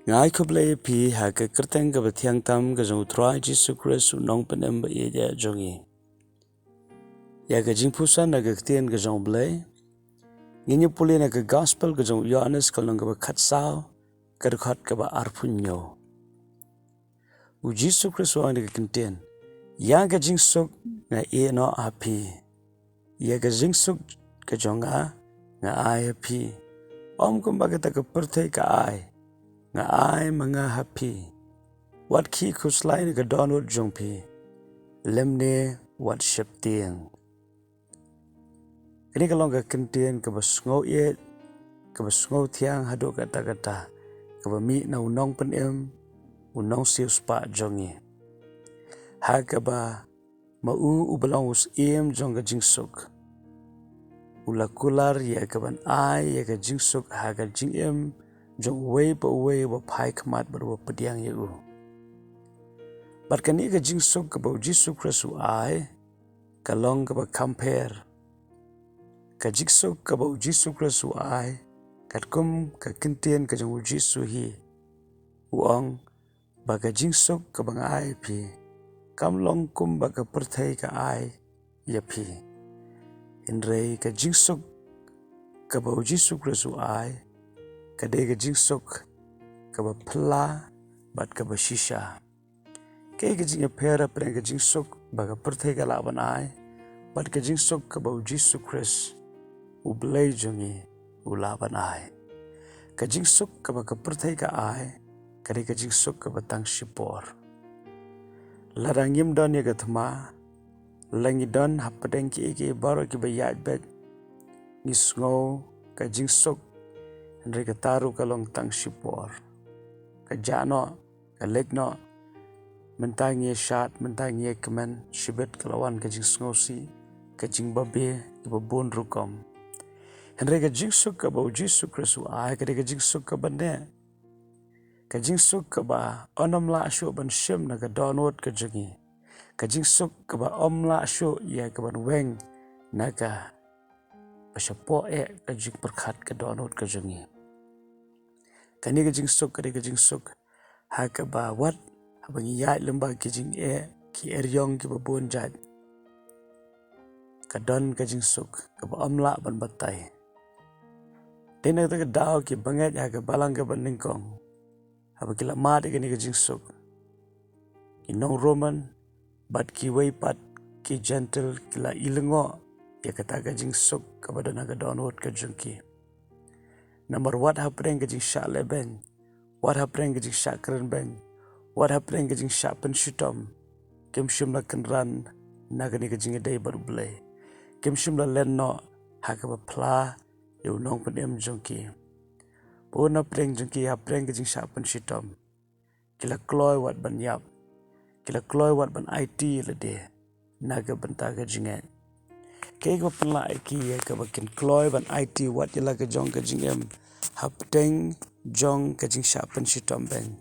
Ngai kublai pi ha ka kerteng ka bathiang tam ka jong try Jesus Christ nong penem ba ye ja jongi. Ya ka jingpuson na ka tien ka jong blai. Nginyo puli na ka gospel ka jong Yohanes ka long ka ba khatsao ka khat ka ba arpunyo. U Jesus Christ wa ka kentien. Ya ka jingsuk na e no api. Ya ka jingsuk ka jong nga ai api. Om kumbaga ta ka perthai ka ai. Nga ai mga happy. Wat ki kuslai ni ka donut jong pi. Lemne wat shep tiang. Kini ka long ka kentien ka ba sngo ye. Ka ba sngo tiang hado kata-kata. Ka ba mi na unong pen unong siu spa jong ye. Ha ka ba ubalong us jong ka jingsuk. Ula kular ya ka ban ai ya ka jingsuk ha ka jing jong wei ba pai kamat ba pediang ye u. Bat kani ka jingsuk ka ba Jesus Christ ai ka long ka ba kham pher. Ka jingsuk ka ba Jesus Christ ai kat kum ka kentien ka jong Jesus hi. Uong ba ka jingsuk ka ba ai pi. Kam long kum ba ka perthai ka ai ya pi. Inrei ka jingsuk ka ba Jesus Christ ai kadai ka jingsuk ka ba pla bat ka ba shisha. Kaya ka jing pera preng ka jingsuk ba ka perthai ka laban ai bat ka jingsuk ka ba Jesus Christ u blai jongi u laban ai. Ka jingsuk ka ba ka perthai ka ai kadai ka jingsuk ka ba tang shipor. Larang yim don ya ka thma langi don hapadeng ki baro ki ba yaj bet ngisngo ka jingsuk Andre ka taru ka long tang shipor. Ka jano, ka legno, mentang ye shat, mentang ye kemen, shibet kalawan ka jing sngosi, ka jing babe, ki babon rukom. Andre ka jing suk ka ba Jesus Christ ai, ka ka jing suk ka ba ne. Ka jing suk ka ba onam la asyo ban shim na ka donot ka jingi. Ka jing suk ka ba om la asyo ya ka ban weng na ka pasyapo ka jing perkhat ka donot ka jingi. Kani ka jingsuk ka jingsuk ha ka ba wat abang ya lemba ki jing ki eryong ki babon jat ka don ka jingsuk ka ba amla ban batai dena ka daw ki banget ha ka balang ka ban ningkong aba ki lamad ka ni ka jingsuk ki nong roman bat ki wei pat ki gentle ki la ilengo ya kata ka jingsuk ka ba dona ka donwot ka jungki. Number what happening ka jing sha leben. What happening ka jing sha keren ben. What happening ka jing sha pen shitom. Kim shim la kan ran na ka ni ka jing day baru belai. Kim shim la len no ha ka ba pla yu nong pen jongki. Po na preng jongki ha preng ka jing sha pen shitom. Kila kloy wat ban yap. Kila kloy wat ban IT la de. Na ka benta ka jinget. Kaya ko pala ki ya ka bakin kloy ban IT wat yala ka jong ka jing hapdeng jong ka jing shapen shitom ben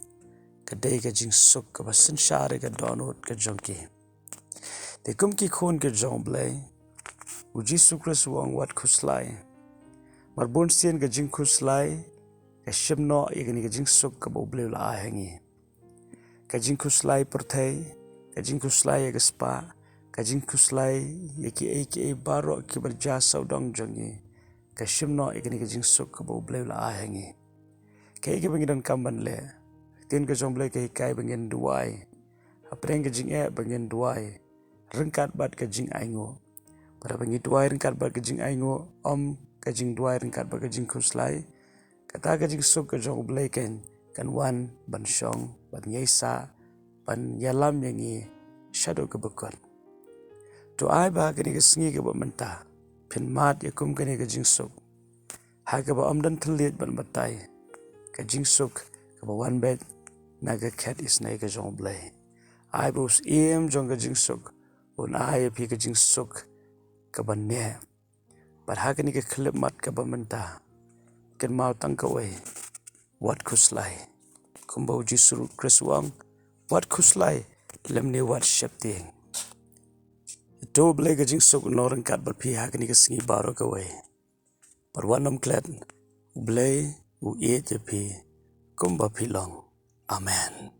ka day ka jing suk ka basin share ka donut ka jong ki. Te kum ki khon ka jong blay u Jesus Christ wong wat khuslai. Marbon sien ka jing khuslai ka shimno igani ka jing suk ka bo blay la ahengi. Ka jing khuslai perthai ka jing khuslai ka spa ka jing kuslai yaki baro ki berja saudong jongi ka shimno ikani ka jing suk ka bo blay la ahengi kai ka bangin kamban le tin ka jong blay kai bangin duai apreng ka jing bangin duai rengkat bat ka jing aingo para bangin duai rengkat bat ka jing aingo om ka jing duai rengkat bat ka jing kuslai kata ka jing suk ka jong blay kan wan ban shong ban yesa ban yalam yangi shadow ka bakot. To ai ba ka ni ka sngi ka ba menta. Pin mat ya kum ka ni ka jingsuk. Ha ka ba amdan thalit ban batay. Ka jingsuk ka ba one bed na ka cat is na ka jong blay. Ai ba us jong ka jingsuk. Un ai pi ka jingsuk ka ba ne. But ha ka ni ka klip mat ka ba menta. Ken mau tang ka way. Wat kuslay. Kumba u jisu kriswang. Wat kuslay. Lemni wat shepting. Do blay ka jing sok norang kat bat pi hak ni ka singi baro ka way. Par wanam klet blay u je pi kumba pilong. Amen.